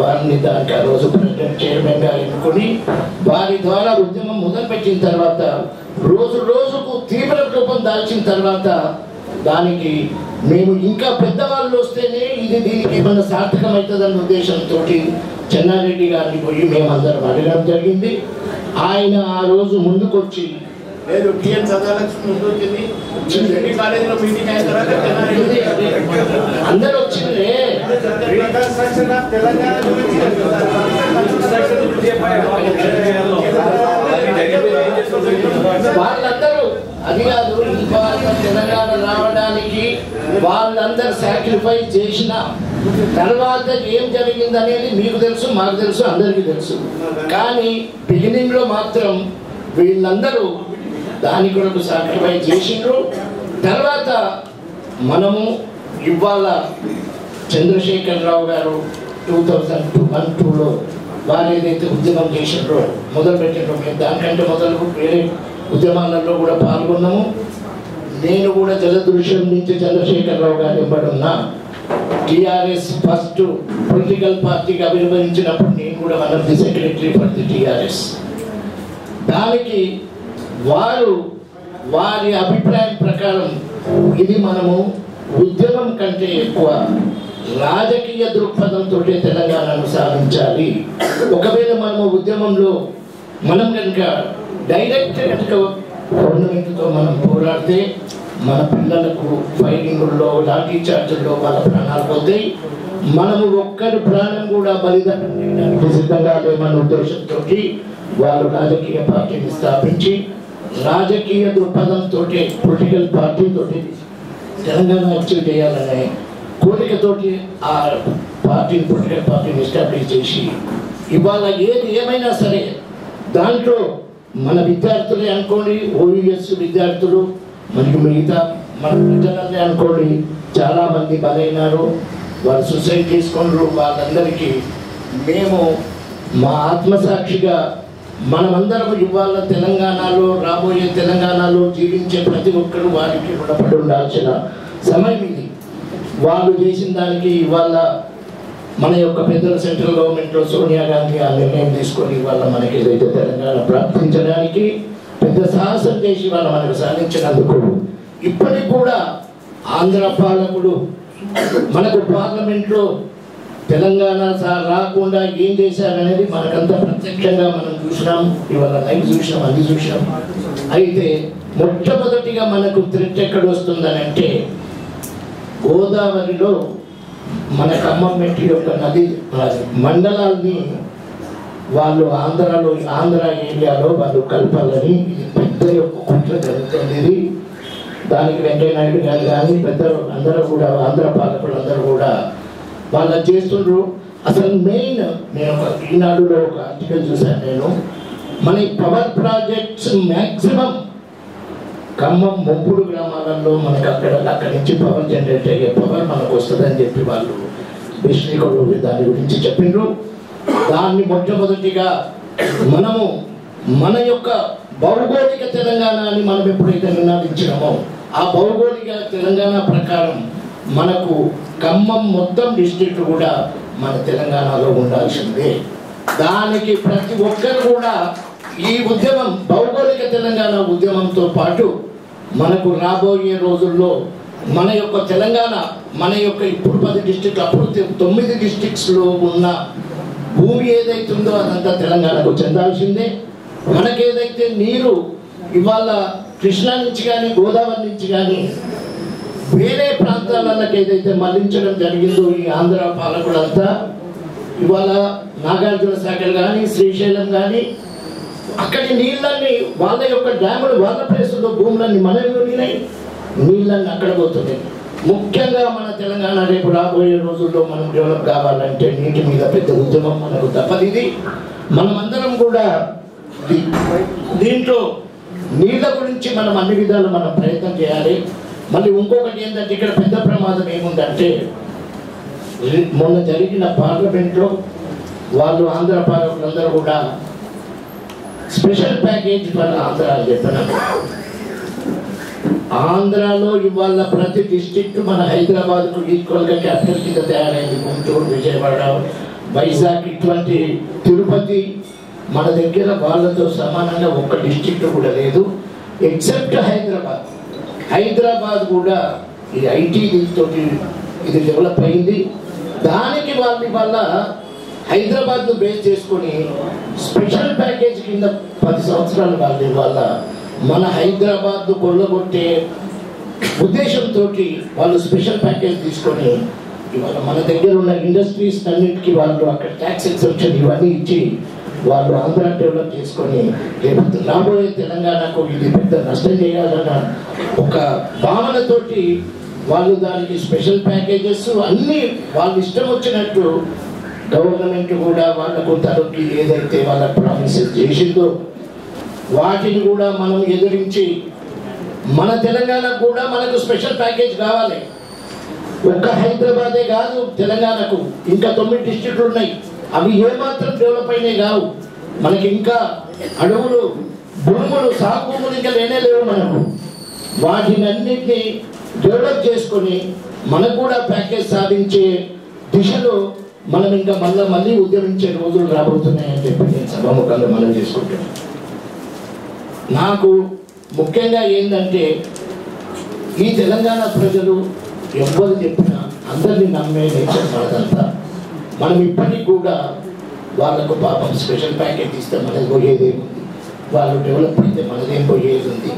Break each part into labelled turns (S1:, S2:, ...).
S1: వారిని దానికి ఆ రోజు ప్రెసిడెంట్ చైర్మన్గా ఎన్నుకొని వారి ద్వారా ఉద్యమం మొదలుపెట్టిన తర్వాత రోజు రోజుకు తీవ్ర రూపం దాల్చిన తర్వాత దానికి మేము ఇంకా పెద్దవాళ్ళు వస్తేనే ఇది దీనికి ఏమన్నా సార్థకమవుతుందన్న ఉద్దేశంతో చెన్నారెడ్డి గారిని పోయి మేమందరం అడగడం జరిగింది. ఆయన ఆ రోజు ముందుకొచ్చి
S2: లేదు టిఎన్ సదాలక్ష్మి ముందు వచ్చింది కాలేజీలో మీటింగ్ అయిన తర్వాత
S1: అందరూ వచ్చిందే వాళ్ళందరూ అది కాదు ఇవాళ తెలంగాణ రావడానికి వాళ్ళందరూ సాక్రిఫైస్ చేసిన తర్వాత ఏం జరిగింది అనేది మీకు తెలుసు, మాకు తెలుసు, అందరికీ తెలుసు. కానీ బిగినింగ్ లో మాత్రం వీళ్ళందరూ దాని కొరకు సాక్రిఫైస్ చేసిండ్రు. తర్వాత మనము ఇవాళ చంద్రశేఖరరావు గారు 2001-2లో వారు ఏదైతే ఉద్యమం చేసిండ్రో మొదలుపెట్టిండ్రో మేము దానికంటే మొదలు వేరే ఉద్యమాలలో కూడా పాల్గొన్నాము. నేను కూడా జలదృశ్యం నుంచి చంద్రశేఖరరావు గారు ఇవ్వడున్నా టిఆర్ఎస్ ఫస్ట్ పొలిటికల్ పార్టీగా విలువరించినప్పుడు నేను కూడా one of the secretary for the TRS. దానికి వారు వారి అభిప్రాయం ప్రకారం ఇది మనము ఉద్యమం కంటే ఎక్కువ రాజకీయ దృక్పథంతో తెలంగాణను సాధించాలి. ఒకవేళ మనము ఉద్యమంలో మనం కనుక డైరెక్ట్ కనుక గవర్నమెంట్తో మనం పోరాడితే మన పిల్లలకు ఫైరింగుల్లో లాఠీ చార్జుల్లో వాళ్ళ ప్రాణాలు పోతాయి. మనము ఒక్కరి ప్రాణం కూడా బలిదానం చేయడానికి సిద్ధంగా లేమన్న ఉద్దేశంతో వాళ్ళు రాజకీయ పార్టీని స్థాపించి రాజకీయ దృక్పథంతో పొలిటికల్ పార్టీతో తెలంగాణ అచీవ్ చేయాలనే కోరికతోటి ఆ పార్టీని పొలిటికల్ పార్టీని ఎస్టాబ్లిష్ చేసి ఇవాళ ఏది ఏమైనా సరే దాంట్లో మన విద్యార్థులే అనుకోండి, ఓయూఎస్ విద్యార్థులు మరియు మిగతా మన ప్రజలనే అనుకోండి చాలామంది బలైనారు, వాళ్ళు సూసైడ్ చేసుకున్నారు. వాళ్ళందరికీ మేము మా ఆత్మసాక్షిగా మనమందరం ఇవాళ తెలంగాణలో రాబోయే తెలంగాణలో జీవించే ప్రతి ఒక్కరు వారికి రుణపడి ఉండాల్సిన సమయం ఇది. వాళ్ళు చేసిన దానికి ఇవాళ మన యొక్క పెద్దల సెంట్రల్ గవర్నమెంట్లో సోనియా గాంధీ ఆ నిర్ణయం తీసుకొని ఇవాళ మనకి ఏదైతే తెలంగాణ ప్రాప్తించడానికి పెద్ద సాహసం చేసి వాళ్ళు మనకు సాధించినందుకు ఇప్పటికి కూడా ఆంధ్ర పాలకుడు మనకు పార్లమెంట్లో తెలంగాణ రాకుండా ఏం చేశారనేది మనకంతా ప్రత్యక్షంగా మనం చూసినాం. ఇవాళ లైవ్ చూసినాం, అది చూసినాం. అయితే మొట్టమొదటిగా మనకు థ్రెట్ ఎక్కడ వస్తుందని అంటే గోదావరిలో మన ఖమ్మం మెట్టి యొక్క నది మండలాల్ని వాళ్ళు ఆంధ్ర ఏరియాలో వాళ్ళు కలపాలని పెద్ద యొక్క కుట్ర జరుగుతుంది. దానికి వెంకయ్య నాయుడు గారు కానీ పెద్దలు అందరూ కూడా ఆంధ్ర పాలకులు అందరూ కూడా వాళ్ళు చేస్తుండ్రు. అసలు మెయిన్ నేను ఒక ఈనాడులో ఒక ఆర్టికల్ చూశాను. నేను మన పవర్ ప్రాజెక్ట్స్ మ్యాక్సిమం ఖమ్మం ముంపుడు గ్రామాలలో మనకు అక్కడి నుంచి పవర్ జనరేట్ అయ్యే పవర్ మనకు వస్తుందని చెప్పి వాళ్ళు విశ్లేషకులు దాని గురించి చెప్పిండ్రు. దాన్ని మొట్టమొదటిగా మనము మన యొక్క భౌగోళిక తెలంగాణ అని మనం ఎప్పుడైతే నినాదించినామో ఆ భౌగోళిక తెలంగాణ ప్రకారం మనకు ఖమ్మం మొత్తం డిస్ట్రిక్ట్ కూడా మన తెలంగాణలో ఉండాల్సిందే. దానికి ప్రతి ఒక్కరు కూడా ఈ ఉద్యమం భౌగోళిక తెలంగాణ ఉద్యమంతో పాటు మనకు రాబోయే రోజుల్లో మన యొక్క తెలంగాణ మన యొక్క ఇప్పుడు 10 డిస్ట్రిక్ట్లు అప్పుడు 9 డిస్ట్రిక్ట్స్లో ఉన్న భూమి ఏదైతుందో అదంతా తెలంగాణకు చెందాల్సిందే. మనకేదైతే నీరు ఇవాళ కృష్ణా నుంచి కానీ గోదావరి నుంచి కానీ వేరే ప్రాంతాలకు ఏదైతే మళ్లించడం జరిగిందో ఈ ఆంధ్ర పాలకులంతా ఇవాళ నాగార్జున సాగర్ కానీ శ్రీశైలం కానీ అక్కడి నీళ్ళన్నీ వాళ్ళ యొక్క డ్యాములు వాళ్ళ ప్లేసుల్లో భూములన్నీ మనలో నీళ్ళన్నీ అక్కడ పోతున్నాయి. ముఖ్యంగా మన తెలంగాణ రేపు రాబోయే రోజుల్లో మనం డెవలప్ కావాలంటే నీటి మీద పెద్ద ఉద్యమం మనకు తప్పదు. ఇది మనమందరం కూడా దీంట్లో నీళ్ళ గురించి మనం అన్ని విధాలు మనం ప్రయత్నం చేయాలి. మళ్ళీ ఇంకొకటి ఏంటంటే ఇక్కడ పెద్ద ప్రమాదం ఏముందంటే మొన్న జరిగిన పార్లమెంట్లో వాళ్ళు ఆంధ్ర పాలకులందరూ కూడా స్పెషల్ ప్యాకేజ్ ఫర్ ఆంధ్ర అని చెప్పినారు. ఆంధ్రాలో ఇవాళ ప్రతి డిస్ట్రిక్ట్ మన హైదరాబాద్కు ఈక్వల్గా క్యాపిటల్ కింద తయారైంది. గుంటూరు, విజయవాడ, వైజాగ్ ఇటువంటి తిరుపతి మన దగ్గర వాళ్ళతో సమానంగా ఒక్క డిస్ట్రిక్ట్ కూడా లేదు ఎక్సెప్ట్ హైదరాబాద్. హైదరాబాద్ కూడా ఇది ఐటీ తోటి ఇది డెవలప్ అయింది. దానికి వాళ్ళ హైదరాబాద్ను బేస్ చేసుకొని స్పెషల్ ప్యాకేజ్ కింద 10 సంవత్సరాలు వాళ్ళ మన హైదరాబాద్ను కొల్లగొట్టే ఉద్దేశంతో వాళ్ళు స్పెషల్ ప్యాకేజ్ తీసుకొని ఇవాళ మన దగ్గర ఉన్న ఇండస్ట్రీస్ అన్నింటికి వాళ్ళు అక్కడ ట్యాక్స్ ఎగ్జెంప్షన్ ఇవన్నీ ఇచ్చి వాళ్ళు ఆంధ్ర డెవలప్ చేసుకొని రేపు రాబోయే తెలంగాణకు ఇది పెద్ద నష్టం చేయాలన్న ఒక భావనతోటి వాళ్ళు దానికి స్పెషల్ ప్యాకేజెస్ అన్నీ వాళ్ళు ఇష్టం వచ్చినట్టు గవర్నమెంట్ కూడా వాళ్ళకు తనకి ఏదైతే వాళ్ళ ప్రామిసెస్ చేసిందో వాటిని కూడా మనం ఎదిరించి మన తెలంగాణకు కూడా మనకు స్పెషల్ ప్యాకేజ్ కావాలి. ఒక్క హైదరాబాదే కాదు తెలంగాణకు ఇంకా 9 డిస్ట్రిక్ట్లు ఉన్నాయి. అవి ఏమాత్రం డెవలప్ అయినాయి కావు. మనకి ఇంకా అడవులు భూములు సాగు భూములు ఇంకా లేవు మనకు. వాటిని అన్నింటినీ డెవలప్ చేసుకొని మనకు కూడా ప్యాకేజ్ సాధించే దిశలో మనం ఇంకా మళ్ళీ ఉద్యమించే రోజులు రాబోతున్నాయని చెప్పి నేను సభాముఖంగా మనం చేసుకుంటాను. నాకు ముఖ్యంగా ఏంటంటే ఈ తెలంగాణ ప్రజలు ఎవ్వరు చెప్పినా అందరినీ నమ్మే నేచర్ మనదంతా. మనం ఇప్పటికి కూడా వాళ్ళకు పాపం స్పెషల్ ప్యాకేజ్ ఇస్తే మనది పోయేది ఉంది, వాళ్ళు డెవలప్ అయితే మనదేం పోయేది ఉంది.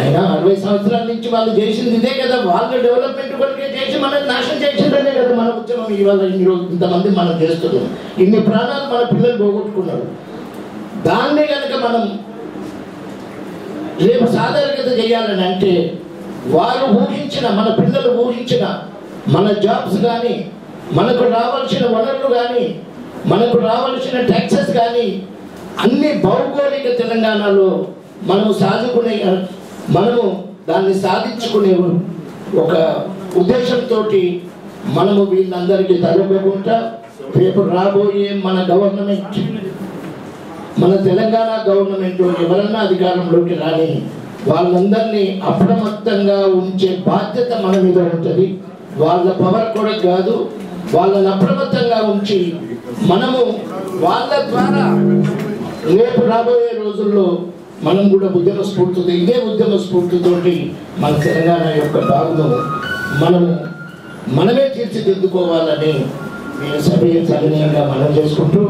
S1: అయినా 60 సంవత్సరాల నుంచి వాళ్ళు చేసింది ఇదే కదా. వాళ్ళ డెవలప్మెంట్ కొరకే చేసి మనల్ని నాశనం చేసిందనే కదా మన ఉద్యమం. ఇవాళ ఇన్ని రోజులు ఇంతమంది మనం చేస్తున్నాం, ఇన్ని ప్రాణాలు మన పిల్లలు పోగొట్టుకున్నారు. దాన్ని కనుక మనం రేపు సాధారణత చేయాలని అంటే వారు ఊహించిన మన పిల్లలు ఊహించిన మన జాబ్స్ కానీ మనకు రావాల్సిన వనరులు కానీ మనకు రావాల్సిన ట్యాక్సెస్ కానీ అన్ని భౌగోళిక తెలంగాణలో మనము దాన్ని సాధించుకునే ఒక ఉద్దేశంతో మనము వీళ్ళందరికీ తలపకుండా రేపు రాబోయే మన గవర్నమెంట్ మన తెలంగాణ గవర్నమెంట్ ఎవరన్నా అధికారంలోకి రాని వాళ్ళందరినీ అప్రమత్తంగా ఉంచే బాధ్యత మన మీద ఉంటుంది. వాళ్ళ పవర్ కూడా కాదు, వాళ్ళని అప్రమత్తంగా ఉంచి మనము వాళ్ళ ద్వారా రేపు రాబోయే రోజుల్లో మనం కూడా ఉద్యమ స్ఫూర్తితో ఇదే ఉద్యమ స్ఫూర్తితోటి మన తెలంగాణ యొక్క భాగము మనమే తీర్చిదిద్దుకోవాలని నేను సభ్యులు సవినయంగా మనం చేసుకుంటూ